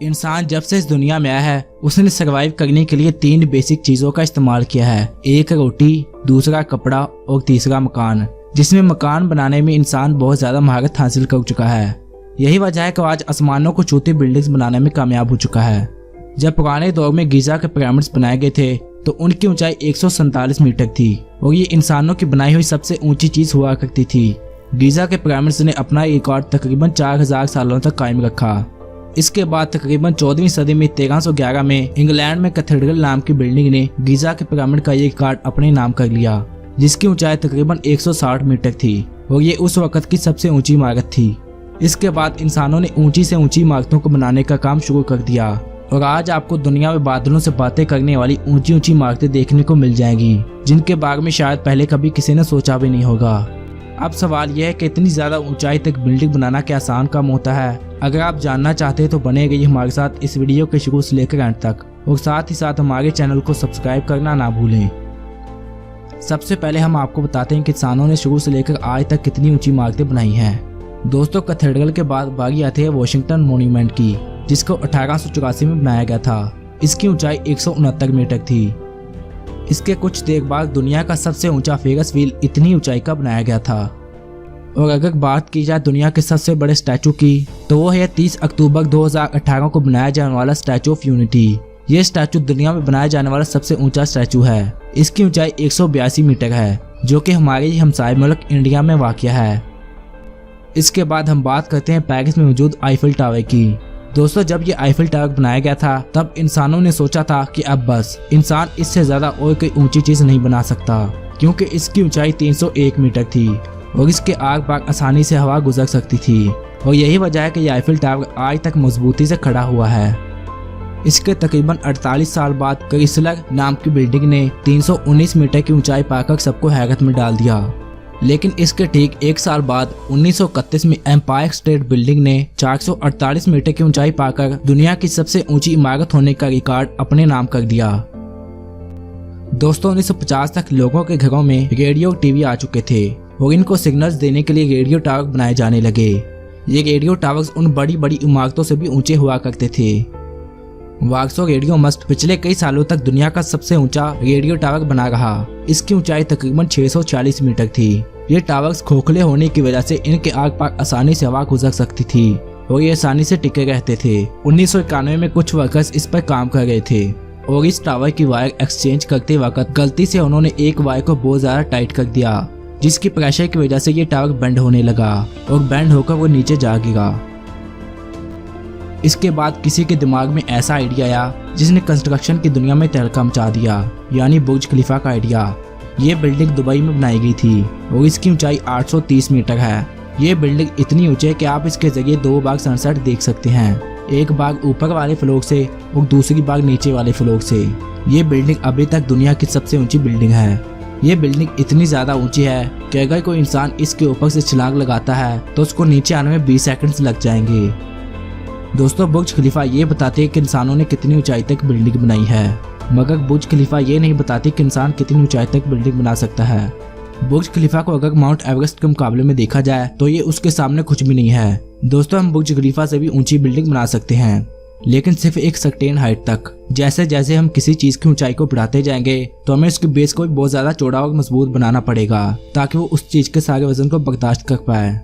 इंसान जब से इस दुनिया में आया है उसने सरवाइव करने के लिए 3 बेसिक चीजों का इस्तेमाल किया है। एक रोटी, दूसरा कपड़ा और तीसरा मकान, जिसमें मकान बनाने में इंसान बहुत ज्यादा महारत हासिल कर चुका है। यही वजह है कि आज आसमानों को छूती बिल्डिंग्स बनाने में कामयाब हो चुका है। जब पुराने दौर में गीजा के पिरामिड्स बनाए गए थे तो उनकी ऊंचाई 147 मीटर थी और ये इंसानों की बनाई हुई सबसे ऊंची चीज हुआ करती थी। गीजा के पिरामिड्स ने अपना रिकॉर्ड तकरीबन 4000 सालों तक कायम रखा। इसके बाद तकरीबन 14वीं सदी में 1311 में इंग्लैंड में कैथेड्रल नाम की बिल्डिंग ने गीजा के पिरामिड का ये रिकॉर्ड अपने नाम कर लिया, जिसकी ऊंचाई तकरीबन 160 मीटर थी और ये उस वक्त की सबसे ऊंची इमारत थी। इसके बाद इंसानों ने ऊंची से ऊंची इमारतों को बनाने का काम शुरू कर दिया और आज आपको दुनिया में बादलों से बातें करने वाली ऊंची ऊंची इमारतें देखने को मिल जाएंगी, जिनके बारे में शायद पहले कभी किसी ने सोचा भी नहीं होगा। अब सवाल यह है कि इतनी ज्यादा ऊंचाई तक बिल्डिंग बनाना क्या आसान काम होता है? अगर आप जानना चाहते हैं तो बने रहिए हमारे साथ इस वीडियो के शुरू से लेकर अंत तक और साथ ही साथ हमारे चैनल को सब्सक्राइब करना ना भूलें। सबसे पहले हम आपको बताते हैं कि इंसानों ने शुरू से लेकर आज तक कितनी ऊंची इमारतें बनाई हैं। दोस्तों, कैथेड्रल के बाद बारी आती है वॉशिंगटन मॉन्यूमेंट की, जिसको 1884 में बनाया गया था। इसकी ऊंचाई 169 मीटर थी। इसके कुछ देर बाद दुनिया का सबसे ऊंचा फेरस व्हील इतनी ऊंचाई का बनाया गया था। और अगर बात की जाए दुनिया के सबसे बड़े स्टैचू की तो वो है 30 अक्टूबर 2018 को बनाया जाने वाला स्टैचू ऑफ यूनिटी। ये स्टैचू दुनिया में बनाया जाने वाला सबसे ऊंचा स्टैचू है। इसकी ऊंचाई 182 मीटर है, जो कि हमारे ही हमसाए मुल्क इंडिया में वाक़या है। इसके बाद हम बात करते हैं पेरिस में मौजूद आईफिल टावर की। दोस्तों, जब ये आईफिल टावर बनाया गया था तब इंसानों ने सोचा था कि अब बस इंसान इससे ज्यादा और कोई ऊंची चीज नहीं बना सकता, क्योंकि इसकी ऊंचाई 301 मीटर थी और इसके आग पार आसानी से हवा गुजर सकती थी। और यही वजह है कि यह आईफिल टावर आज तक मजबूती से खड़ा हुआ है। इसके तकरीबन 48 साल बाद क्रिसलर नाम की बिल्डिंग ने 319 मीटर की ऊंचाई पाकर सबको हैरत में डाल दिया। लेकिन इसके ठीक 1 साल बाद 1931 में एम्पायर स्टेट बिल्डिंग ने 448 मीटर की ऊंचाई पाकर दुनिया की सबसे ऊंची इमारत होने का रिकॉर्ड अपने नाम कर दिया। दोस्तों, 1950 तक लोगों के घरों में रेडियो टीवी आ चुके थे और इनको सिग्नल्स देने के लिए रेडियो टावर बनाए जाने लगे। ये रेडियो टावर्स उन बड़ी बड़ी इमारतों से भी ऊंचे हुआ करते थे। वार्सो रेडियो मस्ट पिछले कई सालों तक दुनिया का सबसे ऊंचा रेडियो टावर बना रहा। इसकी ऊंचाई तकरीबन 640 मीटर थी। ये टावर्स खोखले होने की वजह से इनके आग पार आसानी से हवा गुजर सकती थी और ये आसानी से टिके रहते थे। 1991 में कुछ वर्कर्स इस पर काम कर रहे थे और इस टावर की वायर एक्सचेंज करते वक्त गलती से उन्होंने एक वायर को बहुत ज्यादा टाइट कर दिया, जिसकी प्रेशर की वजह से ये टावर बेंड होने लगा और बेंड होकर वो नीचे जा गिरा। इसके बाद किसी के दिमाग में ऐसा आइडिया आया जिसने कंस्ट्रक्शन की दुनिया में तहलका मचा दिया, यानी बुर्ज खलीफा का आइडिया। ये बिल्डिंग दुबई में बनाई गई थी और इसकी ऊंचाई 830 मीटर है। ये बिल्डिंग इतनी ऊंची है कि आप इसके जरिए 2 बार सनसेट देख सकते हैं, एक बार ऊपर वाले फ्लोर से और दूसरी बार नीचे वाले फ्लोर से। ये बिल्डिंग अभी तक दुनिया की सबसे ऊंची बिल्डिंग है। ये बिल्डिंग इतनी ज्यादा ऊंची है कि अगर कोई इंसान इसके ऊपर से छलांग लगाता है तो उसको नीचे आने में 20 सेकंड्स लग जाएंगे। दोस्तों, बुर्ज खलीफा ये बताते हैं कि इंसानों ने कितनी ऊंचाई तक बिल्डिंग बनाई है, मगर बुर्ज खलीफा ये नहीं बताती कि इंसान कितनी ऊंचाई तक बिल्डिंग बना सकता है। बुर्ज खलीफा को अगर माउंट एवरेस्ट के मुकाबले में देखा जाए तो ये उसके सामने कुछ भी नहीं है। दोस्तों, हम बुर्ज खलीफा से भी ऊंची बिल्डिंग बना सकते हैं, लेकिन सिर्फ एक सर्टेन हाइट तक। जैसे जैसे हम किसी चीज की ऊंचाई को बढ़ाते जाएंगे तो हमें उसके बेस को भी बहुत ज्यादा चौड़ा और मजबूत बनाना पड़ेगा ताकि वो उस चीज के सारे वजन को बर्दाश्त कर पाए।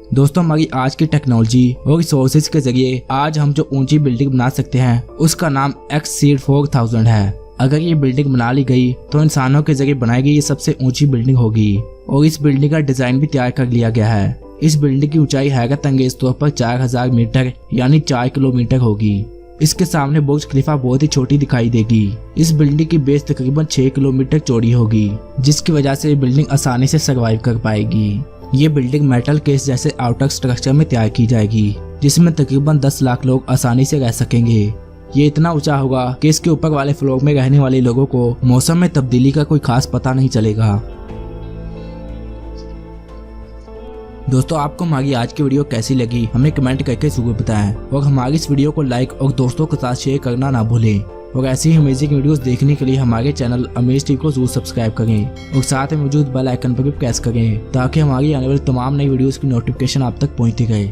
दोस्तों, हमारी आज की टेक्नोलॉजी और रिसोर्सेज के जरिए आज हम जो ऊंची बिल्डिंग बना सकते हैं उसका नाम एक्सीड 4000 है। अगर ये बिल्डिंग बना ली गई तो इंसानों के जरिए बनाई गई ये सबसे ऊंची बिल्डिंग होगी और इस बिल्डिंग का डिजाइन भी तैयार कर लिया गया है। इस बिल्डिंग की ऊंचाई हैरत अंगेज तौर पर 4000 मीटर यानी 4 किलोमीटर होगी। इसके सामने बुर्ज खलीफा बहुत ही छोटी दिखाई देगी। इस बिल्डिंग की बेस तकरीबन 6 किलोमीटर चौड़ी होगी, जिसकी वजह से ये बिल्डिंग आसानी से सर्वाइव कर पाएगी। ये बिल्डिंग मेटल केस जैसे आउटर स्ट्रक्चर में तैयार की जाएगी, जिसमें तकरीबन 10 लाख लोग आसानी से रह सकेंगे। ये इतना ऊंचा होगा कि इसके ऊपर वाले फ्लोर में रहने वाले लोगों को मौसम में तब्दीली का कोई खास पता नहीं चलेगा। दोस्तों, आपको हमारी आज की वीडियो कैसी लगी हमें कमेंट करके जरूर बताएं और हमारी इस वीडियो को लाइक और दोस्तों के साथ शेयर करना ना भूलें। और ऐसी ही अमेजिंग वीडियोस देखने के लिए हमारे चैनल अमेज टीवी को जरूर सब्सक्राइब करें और साथ में मौजूद बेल आइकन पर भी प्रेस करें ताकि हमारी आने वाली तमाम नई वीडियोस की नोटिफिकेशन आप तक पहुंचती रहे।